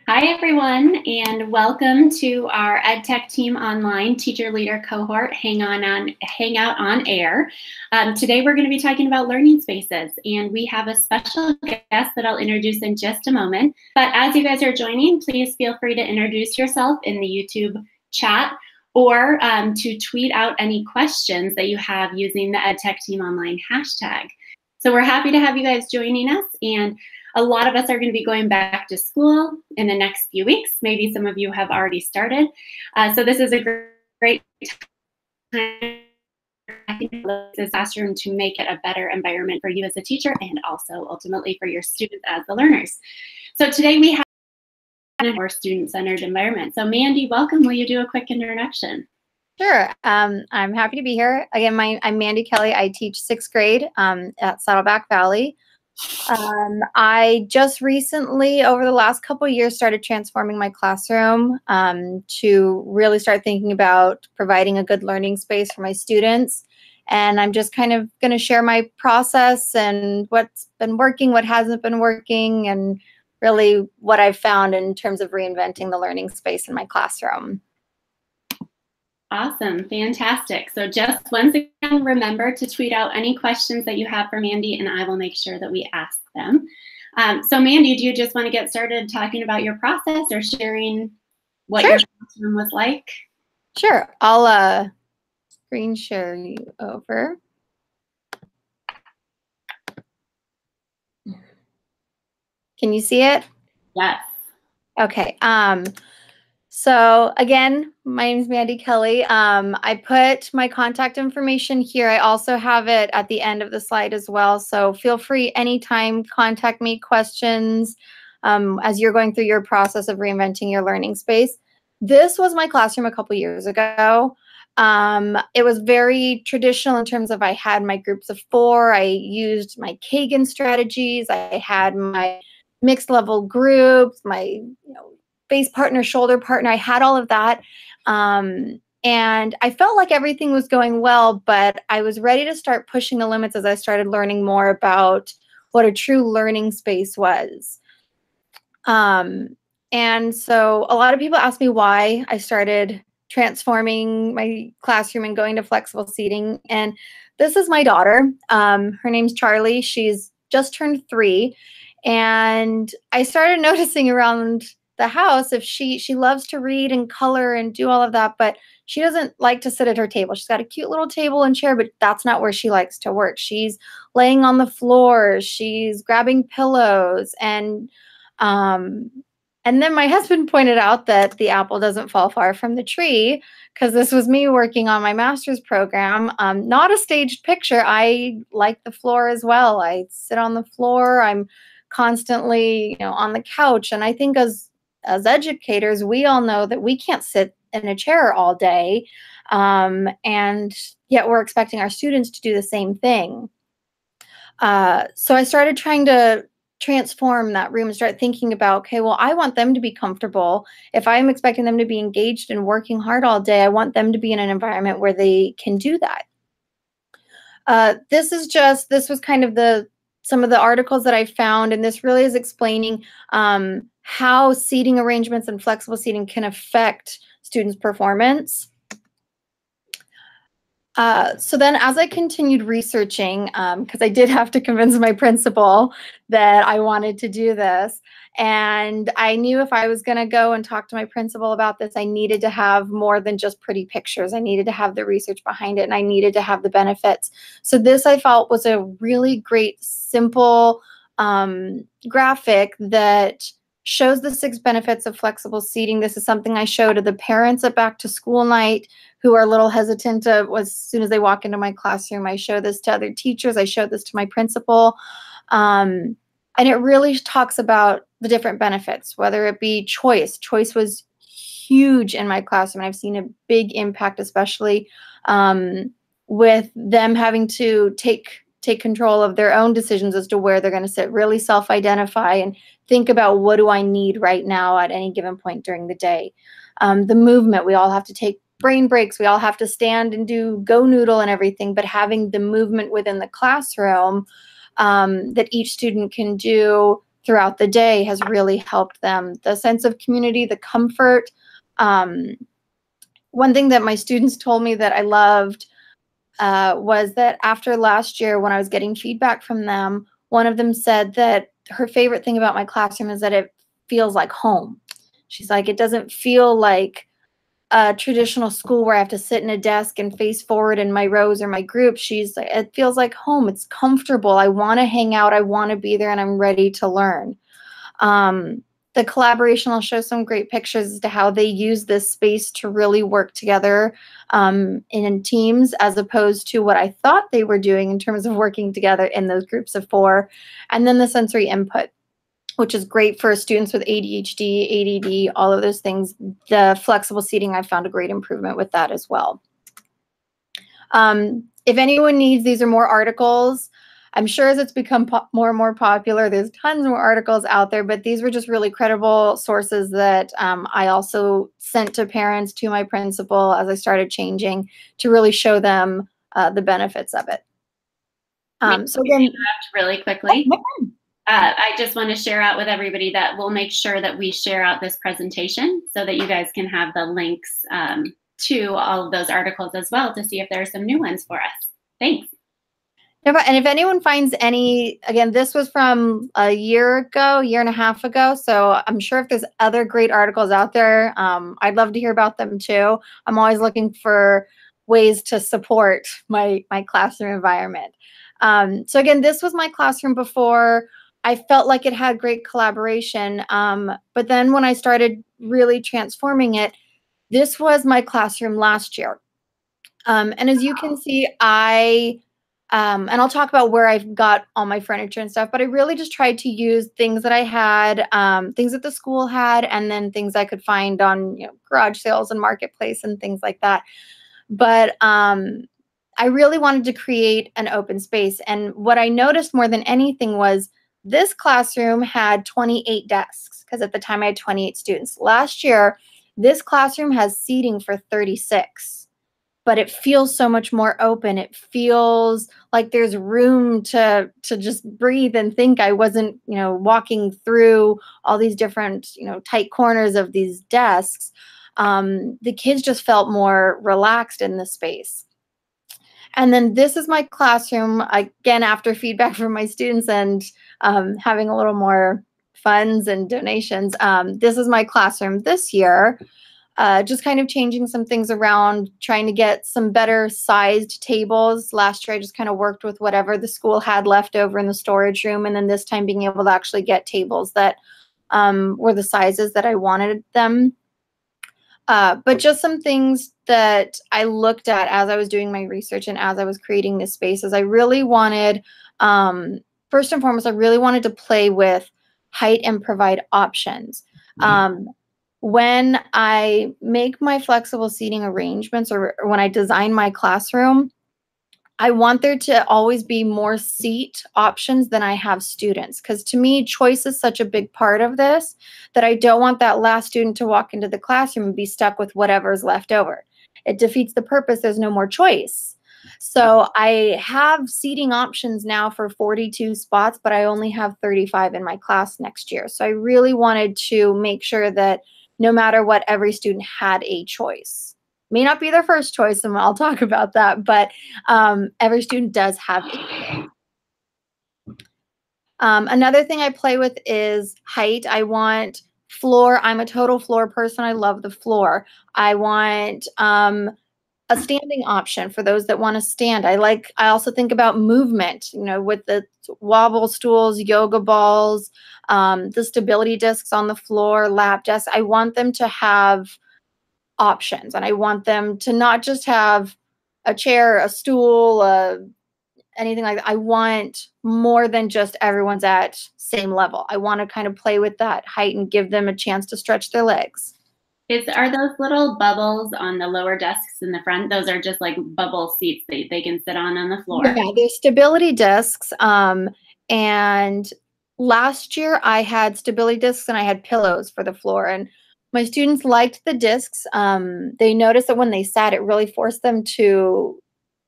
Hi, everyone, and welcome to our EdTech Team Online Teacher Leader Cohort Hangout on Air. Today, we're going to be talking about learning spaces, and we have a special guest that I'll introduce in just a moment. But as you guys are joining, please feel free to introduce yourself in the YouTube chat or to tweet out any questions that you have using the EdTech Team Online hashtag. So we're happy to have you guys joining us, and a lot of us are going to be going back to school in the next few weeks. Maybe some of you have already started. So this is a great time in the classroom to make it a better environment for you as a teacher and also ultimately for your students as the learners. So today we have a more student-centered environment. So Mandy, welcome. Will you do a quick introduction? Sure. I'm happy to be here. Again, I'm Mandy Kelly. I teach 6th grade at Saddleback Valley. I just recently, over the last couple of years, started transforming my classroom to really start thinking about providing a good learning space for my students. And I'm just kind of going to share my process and what's been working, what hasn't been working, and really what I've found in terms of reinventing the learning space in my classroom. Awesome, fantastic. So just once again, remember to tweet out any questions that you have for Mandy, and I will make sure that we ask them. So Mandy, do you just want to get started talking about your process or sharing what your classroom was like? Sure, I'll screen share you over. Can you see it? Yes. Okay. So again, my name is Mandy Kelly. I put my contact information here. I also have it at the end of the slide as well. So feel free anytime, contact me, questions as you're going through your process of reinventing your learning space. This was my classroom a couple years ago. It was very traditional in terms of I had my groups of 4. I used my Kagan strategies. I had my mixed level groups, my face partner, shoulder partner. I had all of that. And I felt like everything was going well, but I was ready to start pushing the limits as I started learning more about what a true learning space was. And so a lot of people ask me why I started transforming my classroom and going to flexible seating. And this is my daughter. Her name's Charlie. She's just turned 3. And I started noticing around the house, if she loves to read and color and do all of that, but she doesn't like to sit at her table. She's got a cute little table and chair, but that's not where she likes to work. She's laying on the floor. She's grabbing pillows. And then my husband pointed out that the apple doesn't fall far from the tree, because this was me working on my master's program. Not a staged picture. I like the floor as well. I sit on the floor. I'm constantly, on the couch. And I think as educators, we all know that we can't sit in a chair all day. And yet we're expecting our students to do the same thing. So I started trying to transform that room and start thinking about, okay, well, I want them to be comfortable. If I'm expecting them to be engaged and working hard all day, I want them to be in an environment where they can do that. This was kind of some of the articles that I found, and this really is explaining how seating arrangements and flexible seating can affect students' performance. So then as I continued researching, because I did have to convince my principal that I wanted to do this, and I knew if I was going to go and talk to my principal about this, I needed to have more than just pretty pictures. I needed to have the research behind it, and I needed to have the benefits. So this I felt was a really great, simple graphic that shows the 6 benefits of flexible seating. This is something I show to the parents at back to school night who are a little hesitant as soon as they walk into my classroom. I show this to other teachers. I show this to my principal. And it really talks about the different benefits, whether it be choice. Choice was huge in my classroom. I've seen a big impact, especially with them having to take control of their own decisions as to where they're going to sit, really self-identify and think about, what do I need right now at any given point during the day. The movement, we all have to take brain breaks. We all have to stand and do go noodle and everything, but having the movement within the classroom that each student can do throughout the day has really helped them. The sense of community, the comfort. One thing that my students told me that I loved was that after last year, when I was getting feedback from them, one of them said that her favorite thing about my classroom is that it feels like home. She's like, it doesn't feel like a traditional school where I have to sit in a desk and face forward in my rows or my group. She's like, it feels like home. It's comfortable. I want to hang out. I want to be there, and I'm ready to learn. The collaboration, I'll show some great pictures as to how they use this space to really work together in teams, as opposed to what I thought they were doing in terms of working together in those groups of 4. And then the sensory input, which is great for students with ADHD, ADD, all of those things. The flexible seating, I found a great improvement with that as well. If anyone needs, these are more articles. I'm sure as it's become more and more popular, there's tons more articles out there, but these were just really credible sources that I also sent to parents, to my principal, as I started changing, to really show them the benefits of it. So again, really quickly, I just want to share out with everybody that we'll make sure that we share out this presentation so that you guys can have the links to all of those articles as well, to see if there are some new ones for us. Thanks. And if anyone finds any, again, this was from a year ago, year and a half ago. So I'm sure if there's other great articles out there, I'd love to hear about them too. I'm always looking for ways to support my classroom environment. So again, this was my classroom before. I felt like it had great collaboration. But then when I started really transforming it, this was my classroom last year. And as you can see, and I'll talk about where I've got all my furniture and stuff, but I really just tried to use things that I had, things that the school had, and then things I could find on garage sales and marketplace and things like that. But I really wanted to create an open space. And what I noticed more than anything was this classroom had 28 desks, because at the time I had 28 students. Last year, this classroom has seating for 36. But it feels so much more open. It feels like there's room to just breathe and think. I wasn't, walking through all these different, tight corners of these desks. The kids just felt more relaxed in the space. And then this is my classroom, again, after feedback from my students and having a little more funds and donations. This is my classroom this year. Just kind of changing some things around, trying to get some better sized tables. Last year, I just kind of worked with whatever the school had left over in the storage room. And then this time being able to actually get tables that were the sizes that I wanted them. But just some things that I looked at as I was doing my research and as I was creating this space is I really wanted, first and foremost, I really wanted to play with height and provide options. When I make my flexible seating arrangements or when I design my classroom, I want there to always be more seat options than I have students. Because to me, choice is such a big part of this that I don't want that last student to walk into the classroom and be stuck with whatever's left over. It defeats the purpose. There's no more choice. So I have seating options now for 42 spots, but I only have 35 in my class next year. So I really wanted to make sure that no matter what, every student had a choice. May not be their first choice, and I'll talk about that, but every student does have a choice. Another thing I play with is height. I want floor. I'm a total floor person. I love the floor. I want a standing option for those that want to stand. I also think about movement, with the wobble stools, yoga balls, the stability discs on the floor, lap desks. I want them to have options, and I want them to not just have a chair, a stool, anything like that. I want more than just everyone's at same level. I want to kind of play with that height and give them a chance to stretch their legs. Are those little bubbles on the lower desks in the front? Those are just like bubble seats that they can sit on the floor. Yeah, they're stability discs. And last year I had stability discs and I had pillows for the floor. And my students liked the discs. They noticed that when they sat, it really forced them to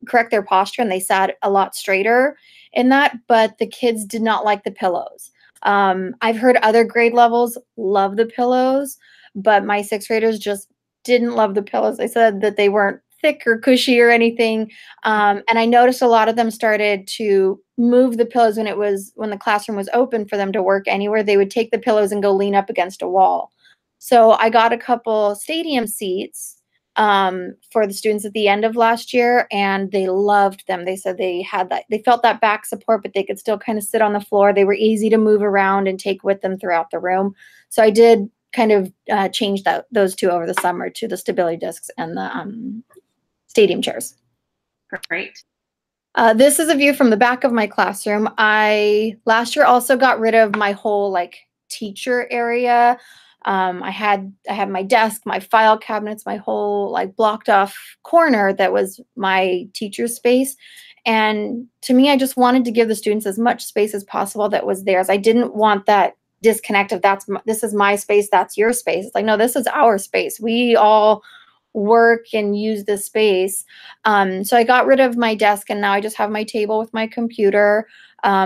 correct their posture, and they sat a lot straighter in that. But the kids did not like the pillows. I've heard other grade levels love the pillows, but my sixth graders just didn't love the pillows. They said that they weren't thick or cushy or anything. And I noticed a lot of them started to move the pillows when the classroom was open for them to work anywhere. They would take the pillows and go lean up against a wall. So I got a couple stadium seats for the students at the end of last year, and they loved them. They said they felt that back support, but they could still kind of sit on the floor. They were easy to move around and take with them throughout the room. So I did kind of change those two over the summer to the stability discs and the stadium chairs. Great. This is a view from the back of my classroom. I last year also got rid of my whole teacher area. I had my desk, my file cabinets, my whole blocked off corner that was my teacher space. And to me, I just wanted to give the students as much space as possible that was theirs. I didn't want that disconnect of this is my space, that's your space. It's like, no, this is our space. We all work and use this space. So I got rid of my desk, and now I just have my table with my computer. I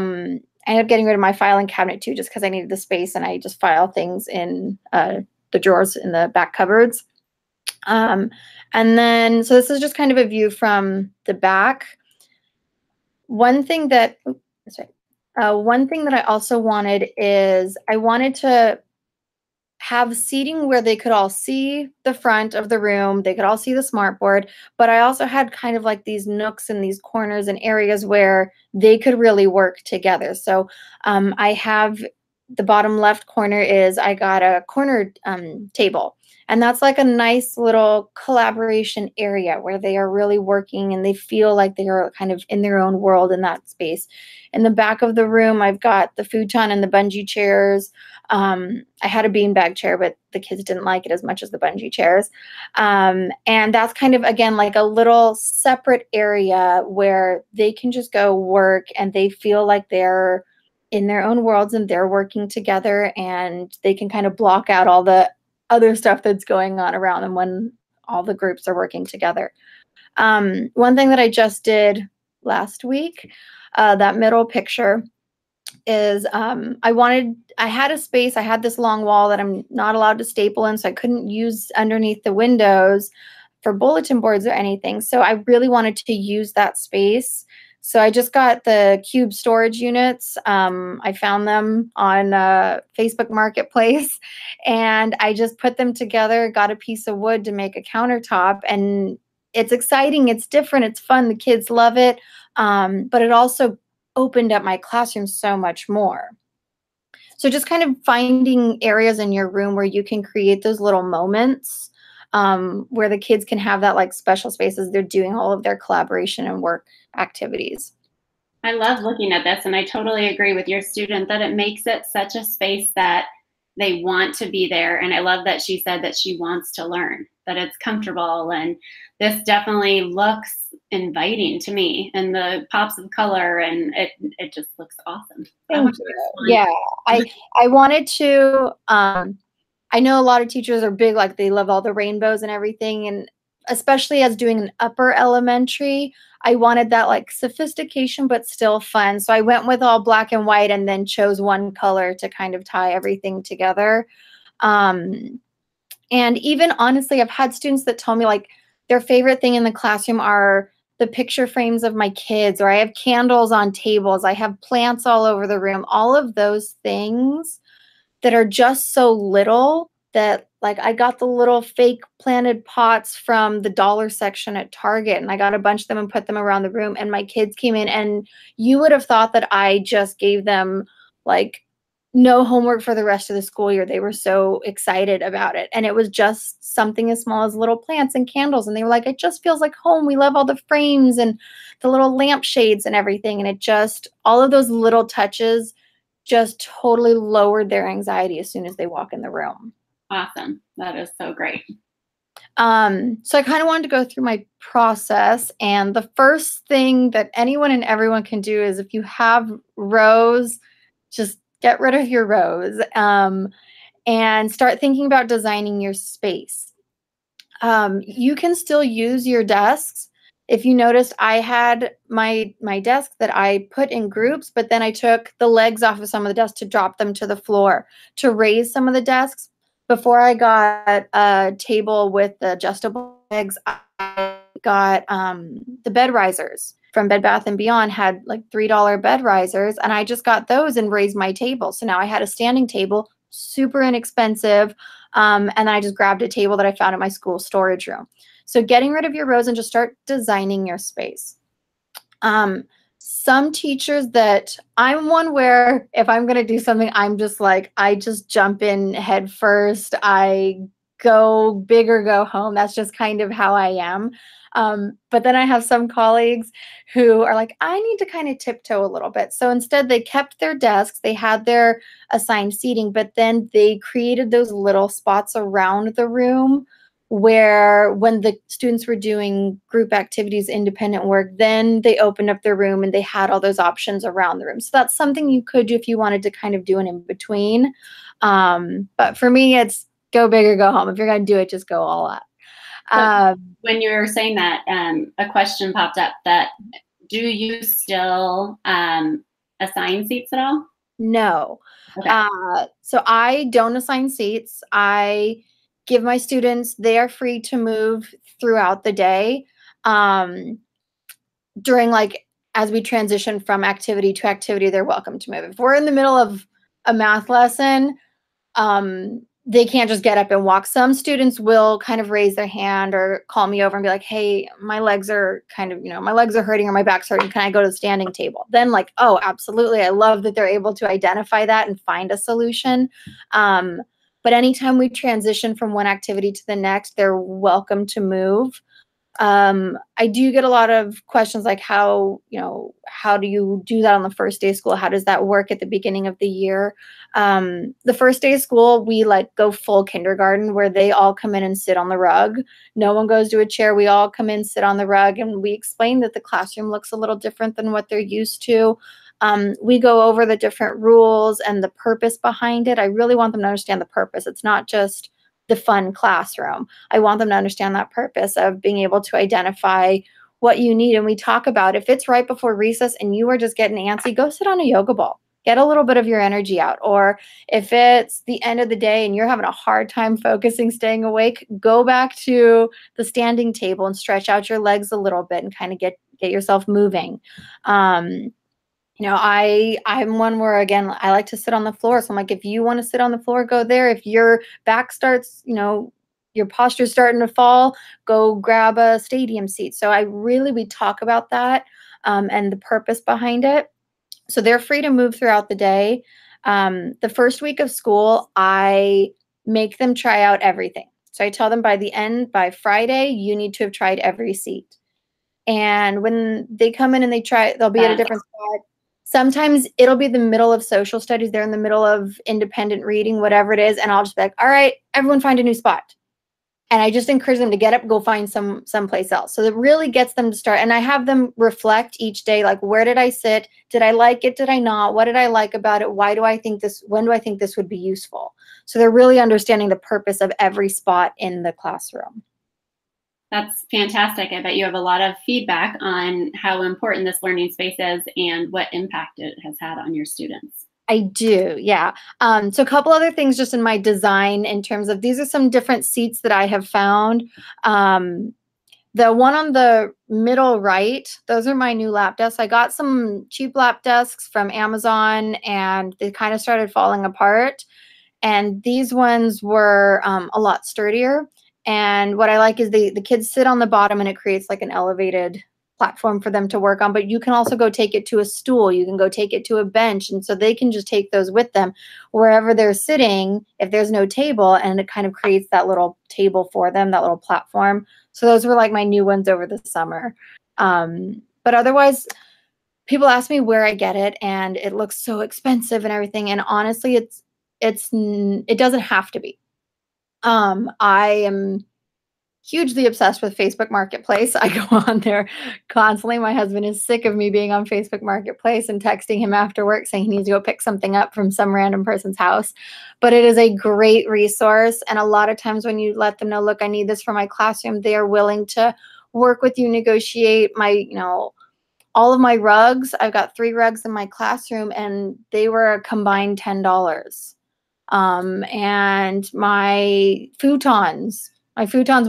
ended up getting rid of my filing cabinet too, just because I needed the space, and I just file things in the drawers in the back cupboards. And then, so this is just kind of a view from the back. One thing that I also wanted is I wanted to have seating where they could all see the front of the room. They could all see the smartboard, but I also had kind of these nooks and these corners and areas where they could really work together. So I have the bottom left corner I got a corner table, and that's a nice little collaboration area where they are really working and they feel like they are kind of in their own world in that space. In the back of the room, I've got the futon and the bungee chairs. I had a beanbag chair, but the kids didn't like it as much as the bungee chairs. And that's kind of, again, a little separate area where they can just go work and they feel like they're in their own worlds and they're working together, and they can kind of block out all the other stuff that's going on around them when all the groups are working together. One thing that I just did last week, that middle picture, is I had a space. I had this long wall that I'm not allowed to staple in, so I couldn't use underneath the windows for bulletin boards or anything. So I really wanted to use that space. So I just got the cube storage units. I found them on Facebook Marketplace, and I just put them together, got a piece of wood to make a countertop, and it's exciting, it's different, it's fun, the kids love it, but it also opened up my classroom so much more. So just kind of finding areas in your room where you can create those little moments where the kids can have that special spaces they're doing all of their collaboration and work activities. I love looking at this, and I totally agree with your student that it makes it such a space that they want to be there. And I love that she said that she wants to learn, that it's comfortable, and this definitely looks inviting to me, and the pops of color, and it just looks awesome. Thank you. Yeah, I wanted to, I know a lot of teachers are big, they love all the rainbows and everything, and especially as doing an upper elementary, I wanted that sophistication but still fun. So I went with all black and white and then chose one color to kind of tie everything together. And even honestly, I've had students that tell me their favorite thing in the classroom are the picture frames of my kids, or I have candles on tables, I have plants all over the room, all of those things that are just so little that I got the little fake planted pots from the dollar section at Target, and I got a bunch of them and put them around the room, and my kids came in, and you would have thought that I just gave them no homework for the rest of the school year. They were so excited about it. And it was just something as small as little plants and candles. And they were like, it just feels like home. We love all the frames and the little lampshades and everything. And it just, all of those little touches just totally lowered their anxiety as soon as they walk in the room. Awesome. That is so great. So I kind of wanted to go through my process. And the first thing that anyone and everyone can do is, if you have rows, just get rid of your rows and start thinking about designing your space. You can still use your desks, if you noticed, I had my desk that I put in groups, but then I took the legs off of some of the desks to drop them to the floor to raise some of the desks. Before I got a table with the adjustable legs, I got the bed risers from Bed Bath & Beyond had like $3 bed risers, and I just got those and raised my table. So now I had a standing table, super inexpensive, and then I just grabbed a table that I found at my school storage room. So getting rid of your rows and just start designing your space. Some teachers that I'm one where if I'm going to do something, I'm just like, I just jump in head first. I go big or go home. That's just kind of how I am. But then I have some colleagues who are like, I need to kind of tiptoe a little bit. So instead they kept their desks, they had their assigned seating, but then they created those little spots around the room where when the students were doing group activities, independent work, then they opened up their room and they had all those options around the room. So that's something you could do if you wanted to kind of do an in-between. But for me, it's go big or go home. If you're going to do it, just go all out. When you were saying that, a question popped up that, do you still assign seats at all? No. Okay. So I don't assign seats. I give my students, they are free to move throughout the day. During like, as we transition from activity to activity, they're welcome to move. If we're in the middle of a math lesson, they can't just get up and walk. Some students will kind of raise their hand or call me over and be like, hey, my legs are kind of, my legs are hurting or my back's hurting. Can I go to the standing table? Then like, oh, absolutely. I love that they're able to identify that and find a solution. But anytime we transition from one activity to the next, they're welcome to move. I do get a lot of questions like how do you do that on the first day of school? How does that work at the beginning of the year? The first day of school, we like go full kindergarten where they all come in and sit on the rug. No one goes to a chair. We all come in, sit on the rug, and we explain that the classroom looks a little different than what they're used to. We go over the different rules and the purpose behind it. I really want them to understand the purpose. It's not just the fun classroom. I want them to understand that purpose of being able to identify what you need. And we talk about if it's right before recess and you are just getting antsy, go sit on a yoga ball. Get a little bit of your energy out. Or if it's the end of the day and you're having a hard time focusing, staying awake, go back to the standing table and stretch out your legs a little bit and kind of get yourself moving. I'm one where, again, I like to sit on the floor. So I'm like, if you want to sit on the floor, go there. If your back starts, your posture's starting to fall, go grab a stadium seat. So we talk about that and the purpose behind it. So they're free to move throughout the day. The first week of school, I make them try out everything. So I tell them by Friday, you need to have tried every seat. And when they come in and they'll be at a different spot. Sometimes it'll be the middle of social studies. They're in the middle of independent reading, whatever it is. And I'll just be like, all right, everyone find a new spot. And I just encourage them to get up and go find someplace else. So it really gets them to start. And I have them reflect each day, like, where did I sit? Did I like it? Did I not? What did I like about it? When do I think this would be useful? So they're really understanding the purpose of every spot in the classroom. That's fantastic. I bet you have a lot of feedback on how important this learning space is and what impact it has had on your students. I do, yeah. So a couple other things just in my design in terms of these are some different seats that I have found. The one on the middle right, those are my new lap desks. I got some cheap lap desks from Amazon and they kind of started falling apart. And these ones were a lot sturdier. And what I like is the kids sit on the bottom and it creates like an elevated platform for them to work on, but you can also go take it to a stool. You can go take it to a bench. And so they can just take those with them wherever they're sitting if there's no table, and it kind of creates that little table for them, that little platform. So those were like my new ones over the summer. But otherwise, people ask me where I get it and it looks so expensive and everything. And honestly, it doesn't have to be. I am hugely obsessed with Facebook Marketplace. I go on there constantly. My husband is sick of me being on Facebook Marketplace and texting him after work saying he needs to go pick something up from some random person's house. But it is a great resource. And a lot of times when you let them know, look, I need this for my classroom, they are willing to work with you, negotiate my, all of my rugs. I've got 3 rugs in my classroom, and they were a combined $10. And my futons,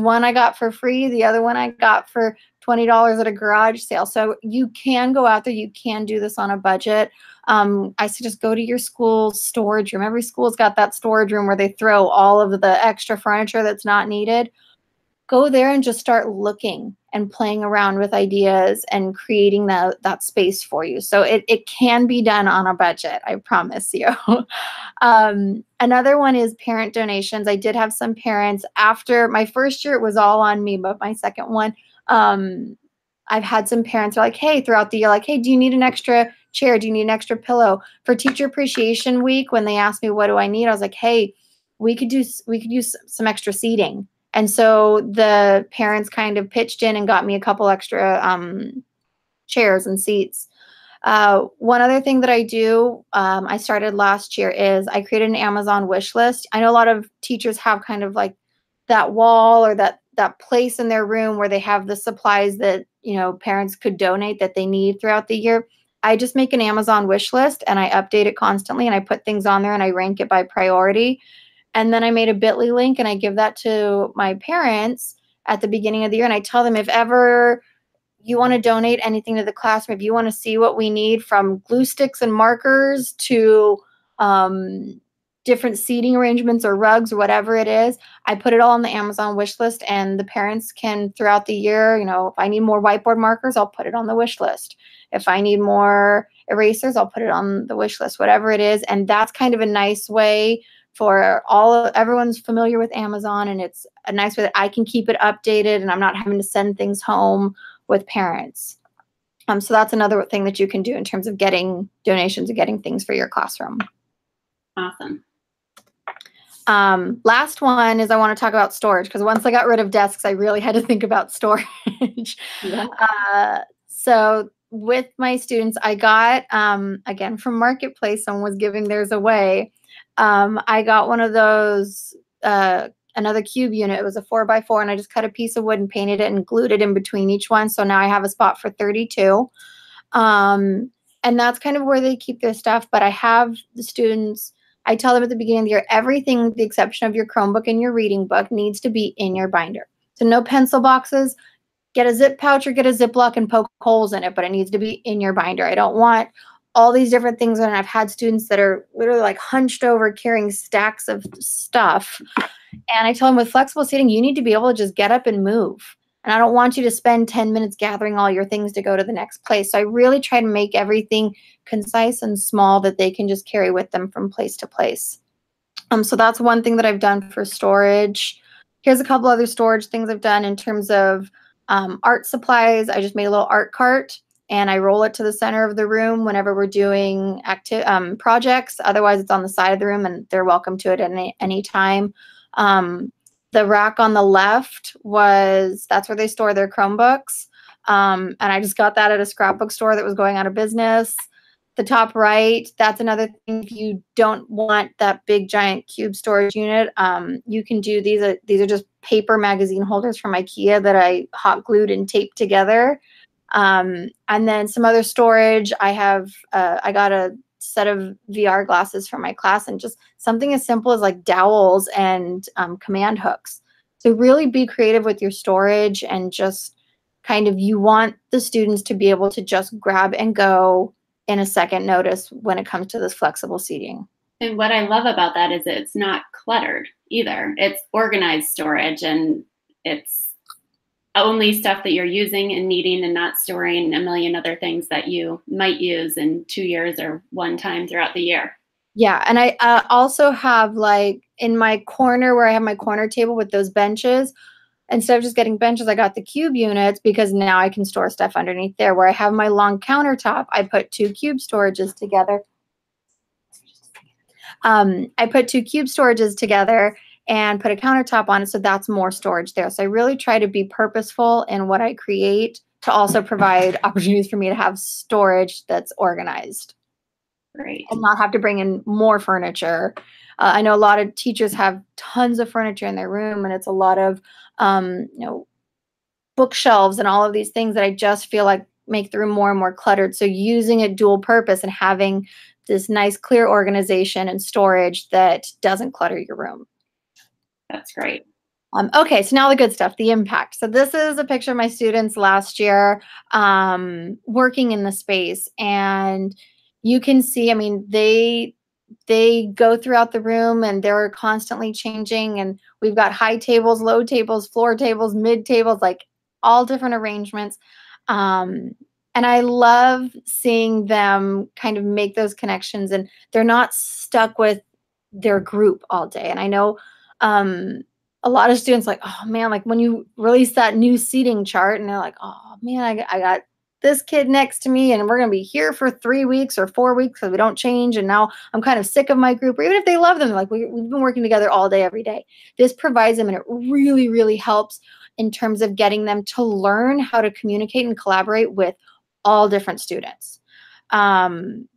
one I got for free, the other one I got for $20 at a garage sale. So you can go out there, you can do this on a budget. I suggest go to your school's storage room. Every school's got that storage room where they throw all of the extra furniture that's not needed. Go there and just start looking and playing around with ideas and creating that space for you. So it can be done on a budget, I promise you. Another one is parent donations. I did have some parents after my first year, it was all on me, but my second one, I've had some parents are like, hey, throughout the year, like, hey, do you need an extra chair? Do you need an extra pillow? For Teacher Appreciation Week, when they asked me, what do I need? I was like, hey, we could use some extra seating. And so the parents kind of pitched in and got me a couple extra chairs and seats. One other thing that I do, I started last year, is I created an Amazon wish list. I know a lot of teachers have kind of like that wall or that place in their room where they have the supplies that, parents could donate that they need throughout the year. I just make an Amazon wish list and I update it constantly, and I put things on there and I rank it by priority. And then I made a bit.ly link and I give that to my parents at the beginning of the year. And I tell them, if ever you want to donate anything to the classroom, if you want to see what we need, from glue sticks and markers to different seating arrangements or rugs or whatever it is, I put it all on the Amazon wish list, and the parents can throughout the year, if I need more whiteboard markers, I'll put it on the wish list. If I need more erasers, I'll put it on the wish list, whatever it is. And that's kind of a nice way for everyone's familiar with Amazon, and it's a nice way that I can keep it updated and I'm not having to send things home with parents. So that's another thing that you can do in terms of getting donations and getting things for your classroom. Awesome. Last one is I want to talk about storage, because once I got rid of desks, I really had to think about storage. Yeah. So with my students, I got, again, from Marketplace, someone was giving theirs away. I got one of those, another cube unit. It was a 4x4, and I just cut a piece of wood and painted it and glued it in between each one. So now I have a spot for 32. And that's kind of where they keep their stuff. But I have the students, I tell them at the beginning of the year, everything with the exception of your Chromebook and your reading book needs to be in your binder. So no pencil boxes. Get a zip pouch or get a Ziploc and poke holes in it, but it needs to be in your binder. I don't want all these different things. And I've had students that are literally like hunched over carrying stacks of stuff. And I tell them, with flexible seating, you need to be able to just get up and move. And I don't want you to spend 10 minutes gathering all your things to go to the next place. So I really try to make everything concise and small that they can just carry with them from place to place. So that's one thing that I've done for storage. Here's a couple other storage things I've done in terms of art supplies. I just made a little art cart, and I roll it to the center of the room whenever we're doing projects. Otherwise, it's on the side of the room, and they're welcome to it at any time. The rack on the left that's where they store their Chromebooks. And I just got that at a scrapbook store that was going out of business. The top right, that's another thing. If you don't want that big giant cube storage unit, you can do these. These are just paper magazine holders from IKEA that I hot glued and taped together. And then some other storage. I got a set of VR glasses for my class, and just something as simple as like dowels and command hooks. So really be creative with your storage, and just kind of, you want the students to be able to just grab and go in a second notice when it comes to this flexible seating. And what I love about that is it's not cluttered either. It's organized storage, and it's only stuff that you're using and needing, and not storing a million other things that you might use in 2 years or one time throughout the year. Yeah, and I also have, like, in my corner where I have my corner table with those benches, instead of just getting benches, I got the cube units, because now I can store stuff underneath there. Where I have my long countertop, I put 2 cube storages together. I put 2 cube storages together and put a countertop on it, so that's more storage there. So I really try to be purposeful in what I create to also provide opportunities for me to have storage that's organized. Great. And not have to bring in more furniture. I know a lot of teachers have tons of furniture in their room, and it's a lot of, bookshelves and all of these things that I just feel like make the room more and more cluttered. So using it dual purpose and having this nice clear organization and storage that doesn't clutter your room. That's great. Okay, so now the good stuff, the impact. So this is a picture of my students last year working in the space, and you can see, I mean, they go throughout the room and they're constantly changing, and we've got high tables, low tables, floor tables, mid tables, like all different arrangements. And I love seeing them kind of make those connections, and they're not stuck with their group all day. And I know a lot of students like, oh man, like when you release that new seating chart and they're like, oh man, I got this kid next to me and we're going to be here for 3 weeks or 4 weeks so we don't change. And now I'm kind of sick of my group. Or even if they love them, like we've been working together all day, every day. This provides them, and it really, really helps in terms of getting them to learn how to communicate and collaborate with all different students.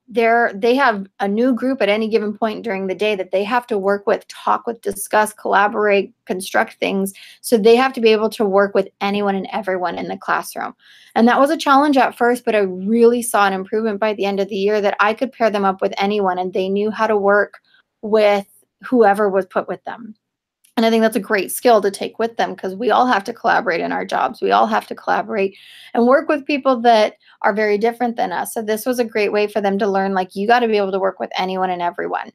They have a new group at any given point during the day that they have to work with, talk with, discuss, collaborate, construct things. So they have to be able to work with anyone and everyone in the classroom. And that was a challenge at first, but I really saw an improvement by the end of the year that I could pair them up with anyone and they knew how to work with whoever was put with them. And I think that's a great skill to take with them, because we all have to collaborate in our jobs. We all have to collaborate and work with people that are very different than us. So this was a great way for them to learn, like, you got to be able to work with anyone and everyone.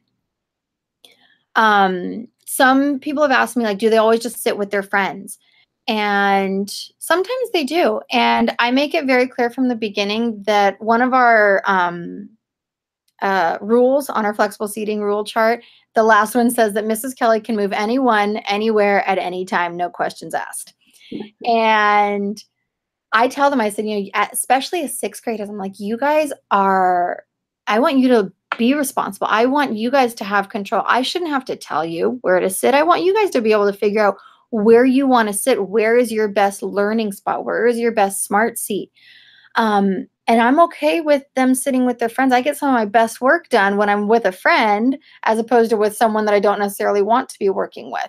Some people have asked me, like, do they always just sit with their friends? And sometimes they do. And I make it very clear from the beginning that one of our rules on our flexible seating rule chart, the last one says that Mrs. Kelly can move anyone, anywhere, at any time, no questions asked. And I tell them, I said, you know, especially as sixth graders, I'm like, you guys are, I want you to be responsible. I want you guys to have control. I shouldn't have to tell you where to sit. I want you guys to be able to figure out where you want to sit. Where is your best learning spot? Where is your best smart seat? And I'm okay with them sitting with their friends. I get some of my best work done when I'm with a friend as opposed to with someone that I don't necessarily want to be working with.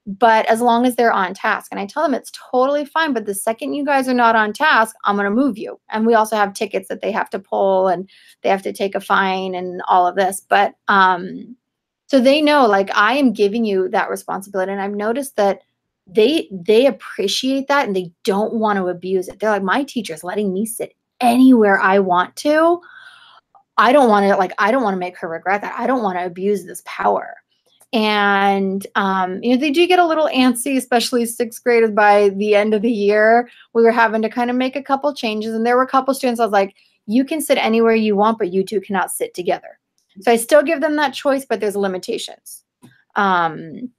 But as long as they're on task, and I tell them it's totally fine, but the second you guys are not on task, I'm going to move you. And we also have tickets that they have to pull and they have to take a fine and all of this. But so they know, like, I am giving you that responsibility. And I've noticed that they appreciate that and they don't want to abuse it. They're like, my teacher's letting me sit anywhere I want to. I don't want to make her regret that. I don't want to abuse this power. And, you know, they do get a little antsy, especially sixth graders. By the end of the year, we were having to kind of make a couple changes. And there were a couple students I was like, you can sit anywhere you want, but you two cannot sit together. So I still give them that choice, but there's limitations. And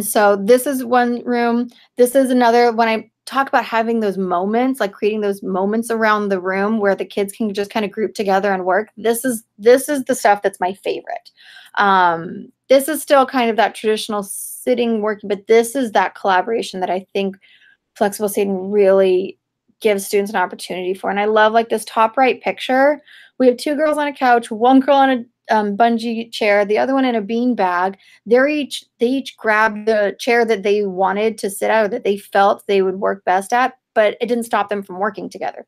so this is one room. This is another. When I talk about having those moments, like creating those moments around the room where the kids can just kind of group together and work. This is the stuff that's my favorite. This is still kind of that traditional sitting working, but this is that collaboration that I think flexible seating really gives students an opportunity for. And I love, like, this top right picture. We have 2 girls on a couch, 1 girl on a bungee chair, the other one in a bean bag. They each grabbed the chair that they wanted to sit at or that they felt they would work best at, but it didn't stop them from working together.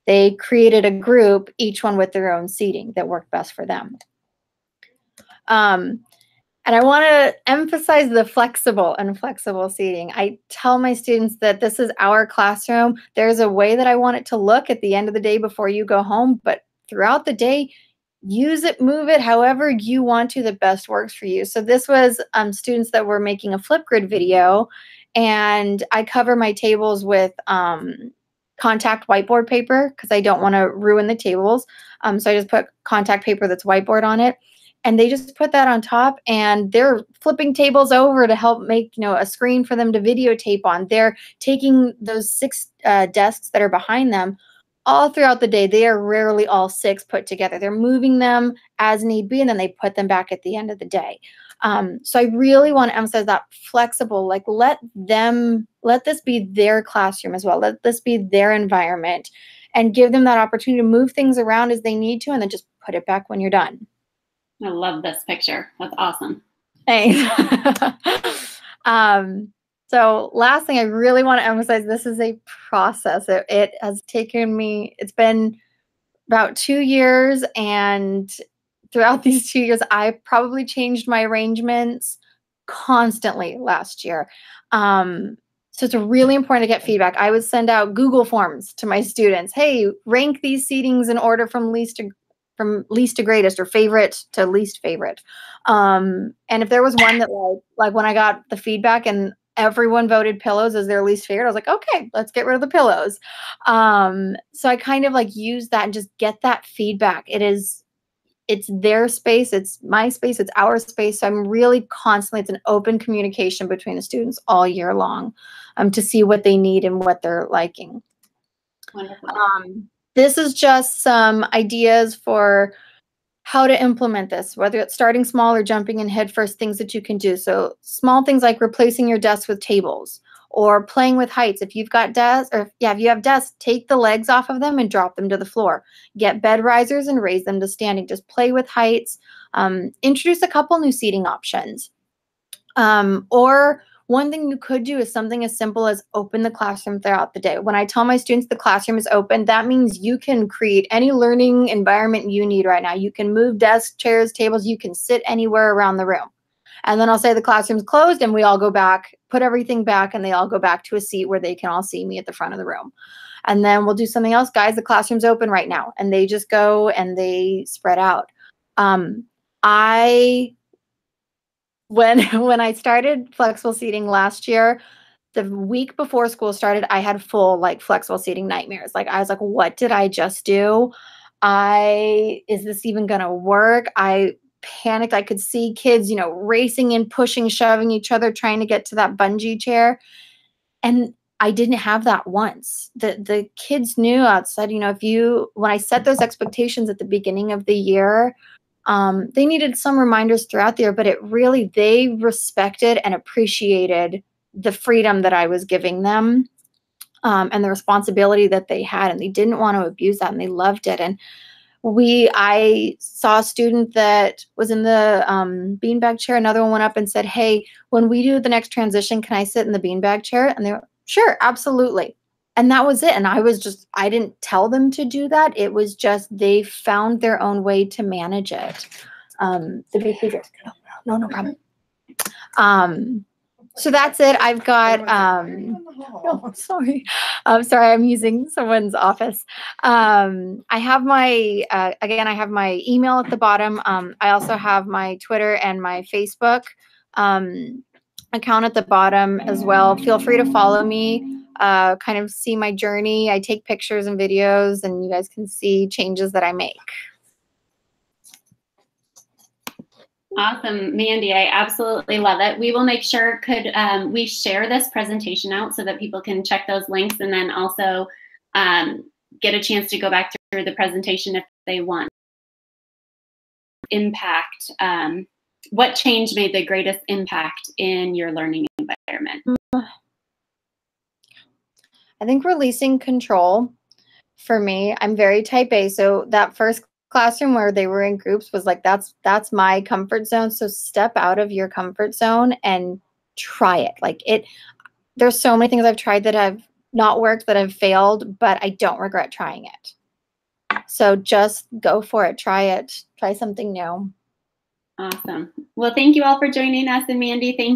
They created a group, each one with their own seating that worked best for them. And I want to emphasize the flexible and flexible seating. I tell my students that this is our classroom. There's a way that I want it to look at the end of the day before you go home, but throughout the day, use it, move it however you want to, the best works for you. So this was students that were making a Flipgrid video, and I cover my tables with contact whiteboard paper because I don't want to ruin the tables. So I just put contact paper that's whiteboard on it. And they just put that on top, and they're flipping tables over to help make, you know, a screen for them to videotape on. They're taking those 6 desks that are behind them all throughout the day. They are rarely all 6 put together. They're moving them as need be, and then they put them back at the end of the day. So I really want to emphasize that flexible, like, let this be their classroom as well. Let this be their environment, and give them that opportunity to move things around as they need to, and then just put it back when you're done. I love this picture. That's awesome. Thanks. So last thing I really want to emphasize, this is a process. It has taken me, it's been about 2 years, and throughout these 2 years, I probably changed my arrangements constantly last year. So it's really important to get feedback. I would send out Google forms to my students. Hey, rank these seatings in order from least to greatest, or favorite to least favorite. And if there was one that like when I got the feedback and everyone voted pillows as their least favorite, I was like, okay, let's get rid of the pillows. So I kind of like use that and just get that feedback. It's their space, it's my space, it's our space. So I'm really constantly, it's an open communication between the students all year long, to see what they need and what they're liking. Wonderful. This is just some ideas for how to implement this, whether it's starting small or jumping in headfirst, things that you can do. So small things like replacing your desks with tables, or playing with heights. If you've got desks, or if you have desks, take the legs off of them and drop them to the floor. Get bed risers and raise them to standing. Just play with heights. Introduce a couple new seating options. Or one thing you could do is something as simple as open the classroom throughout the day. When I tell my students the classroom is open, that means you can create any learning environment you need right now. You can move desks, chairs, tables. You can sit anywhere around the room. And then I'll say the classroom's closed, and we all go back, put everything back, and they all go back to a seat where they can all see me at the front of the room. And then we'll do something else. Guys, the classroom's open right now. And they just go and they spread out. When I started flexible seating last year, the week before school started, I had full like flexible seating nightmares. Like I was like, what did I just do? Is this even gonna work? I panicked. I could see kids, racing in, pushing, shoving each other, trying to get to that bungee chair. And I didn't have that once. The kids knew outside, when I set those expectations at the beginning of the year, they needed some reminders throughout the year, but they respected and appreciated the freedom that I was giving them, and the responsibility that they had, and they didn't want to abuse that, and they loved it. And I saw a student that was in the beanbag chair. Another one went up and said, hey, when we do the next transition, can I sit in the beanbag chair? And they were, sure, absolutely. And that was it. And I didn't tell them to do that. It was just, they found their own way to manage it. The behavior. No problem. So that's it. I've got, oh, sorry. Sorry, I'm using someone's office. I have my, again, I have my email at the bottom. I also have my Twitter and my Facebook account at the bottom as well. Feel free to follow me, kind of see my journey. I take pictures and videos, and you guys can see changes that I make. Awesome, Mandy. I absolutely love it. We will make sure, we share this presentation out so that people can check those links, and then also get a chance to go back through the presentation if they want. Impact. What change made the greatest impact in your learning environment? I think releasing control for me. I'm very type A, so that first classroom where they were in groups was like, that's my comfort zone. So step out of your comfort zone and try it. There's so many things I've tried that have not worked, that have failed, but I don't regret trying it. So just go for it. Try something new. Awesome. Well, thank you all for joining us. And Mandy, thank